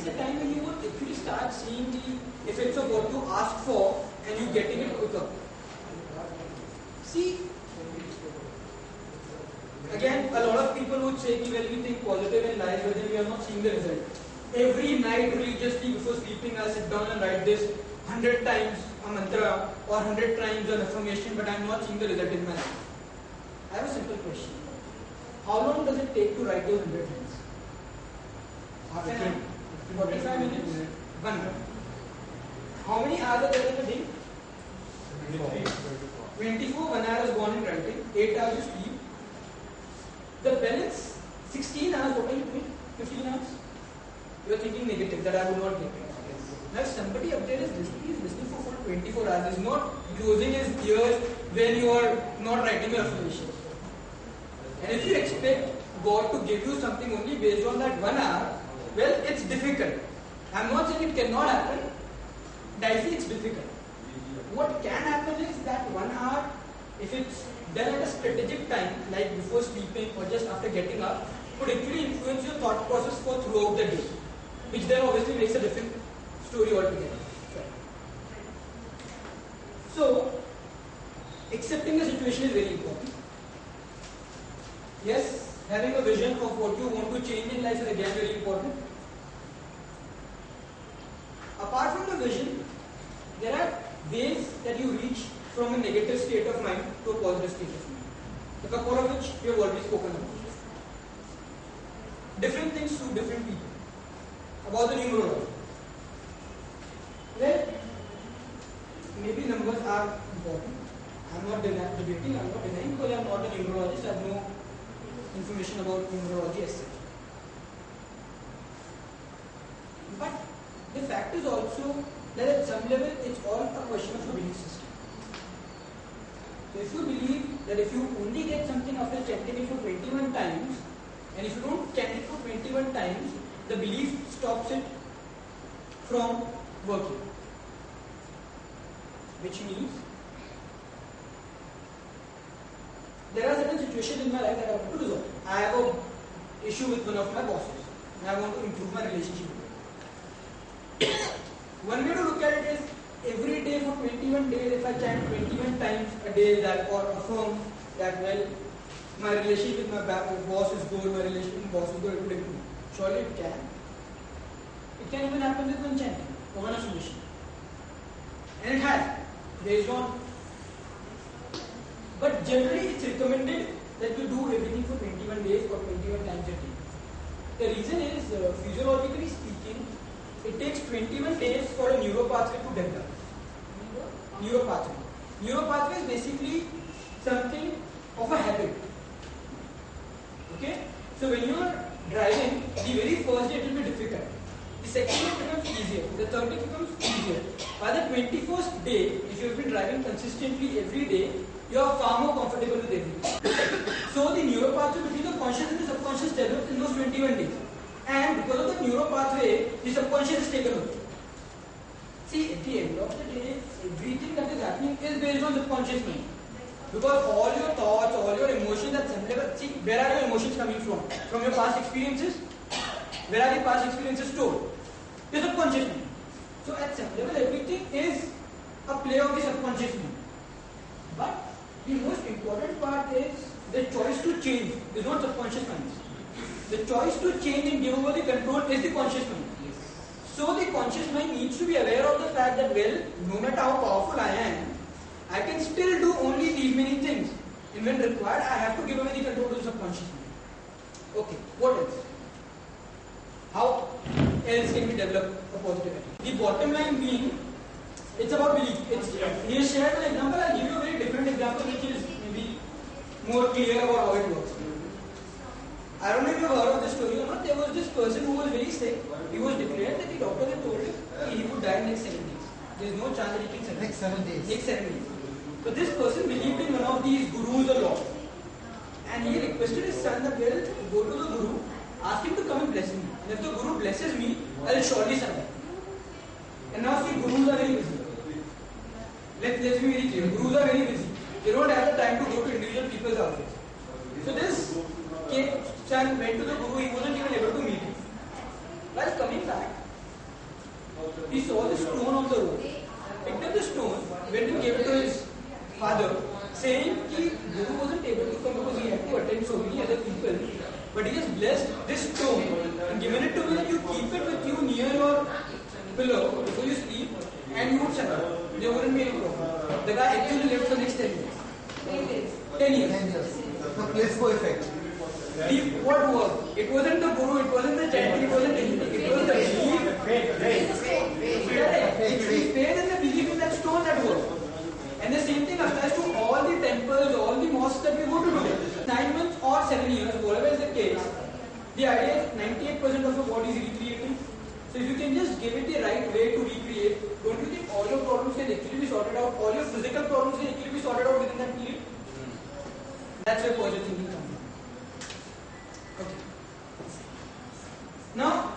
is the time when you would actually start seeing the effects of what you asked for and you getting it quicker. See, again, a lot of people would say that when we think positive in life, but then we are not seeing the result. Every night religiously before sleeping, I'll sit down and write this 100 times a mantra or 100 times an affirmation, but I'm not seeing the result in my life. I have a simple question. How long does it take to write those 100 times? Half an hour? 45 minutes? 1 hour. How many hours are there in a day? 24. 1 hour is gone in writing. 8 hours you sleep. The balance, 16 hours, what are you doing? 15 hours? You are thinking negative, that I will not get it. Now, if somebody up there is listening for full 24 hours, is not closing his ears when you are not writing your affirmations. And if you expect God to give you something only based on that 1 hour, well, it's difficult. I'm not saying it cannot happen, but I feel it's difficult. What can happen is that 1 hour, if it's done at a strategic time, like before sleeping or just after getting up, could actually influence your thought process for throughout the day, which then obviously makes a different story altogether. So, accepting the situation is very important. Yes, having a vision of what you want to change in life is again very important. Apart from the vision, there are ways that you reach from a negative state of mind to a positive state of mind. A couple of which we have already spoken about. Different things to different people. About the numerology. Well, maybe numbers are important. I'm not debating, I'm not denying because I'm not a numerologist, I have no information about numerology as such. But the fact is also that at some level it's all a question of a belief system. So if you believe that if you only get something after chanting it for 21 times, and if you don't chant it for 21 times, the belief stops it from working. Which means, there are certain situations in my life that I want to resolve. I have an issue with one of my bosses, and I want to improve my relationship with him. One way to look at it is, every day for 21 days, if I chant 21 times a day that or affirm that, well, my relationship with my boss is good, my relationship with my boss is good, it would improve. Surely it can. It can even happen with one chanting or one affirmation. And it has, based on. But generally it's recommended that you do everything for 21 days or 21 times a day. The reason is, physiologically speaking, it takes 21 days for a neuropathway to develop. Neuropathway. Neuropathway is basically something of a habit. Okay? So when you are driving, the very first day it will be difficult. The second day becomes easier. The third day becomes easier. By the 21st day, if you have been driving consistently every day, you are far more comfortable with everything. So the neuropathway between the conscious and the subconscious develops in those 21 days. And because of the neuropathway, the subconscious is taken over. See, at the end of the day, everything that is happening is based on subconscious mind. Because all your thoughts, all your emotions at some level, see, where are your emotions coming from? From your past experiences? Where are the past experiences stored? Your subconscious mind. So at some level, everything is a play of the subconscious mind. But the most important part is the choice to change is not subconscious mind. The choice to change and give over the control is the conscious mind. So the conscious mind needs to be aware of the fact that, well, no matter how powerful I am, I can still do only these many things. And when required, I have to give away the control to the subconscious mind. Okay, what else? How else can we develop a positive attitude? The bottom line being, it's about belief. He has shared an example. I'll give you a very different example which is maybe more clear about how it works. I don't know if you have heard of this story or not. There was this person who was very sick. He was declared that the doctor had told him he would die in next 7 days. There is no chance that he can survive. Next 7 days. Next 7 days. So this person believed in one of these gurus a lot. And he requested his son that, well, go to the guru, ask him to come and bless me. And if the guru blesses me, I will surely survive. And now see, gurus are very busy. Let's be very clear. Gurus are very busy. They don't have the time to go to individual people's houses. So this son went to the guru, he wasn't even able to meet him. While coming back, He saw the stone on the road, picked up the stone, went and gave it to his father, saying that Guru wasn't able to come because he had to attend so many other people, but he has blessed this stone and given it to me that you keep it with you near your pillow before you sleep and you would shut up. There wouldn't be any problem. The guy actually lived for the next 10 years. 10 years. 10 years. The placebo effect. What was? It wasn't the Guru, it wasn't the chanting, it wasn't anything. It was the belief. It's the faith and the belief in that stone that worked. And the same thing applies to all the temples, all the mosques that we go to today. 9 months or 7 years, whatever is the case, the idea is 98% of your body is recreating. So if you can just give it the right way to recreate, don't you think all your problems can actually be sorted out, all your physical problems can actually be sorted out within that period? That's where positive thinking comes in. Okay. Now,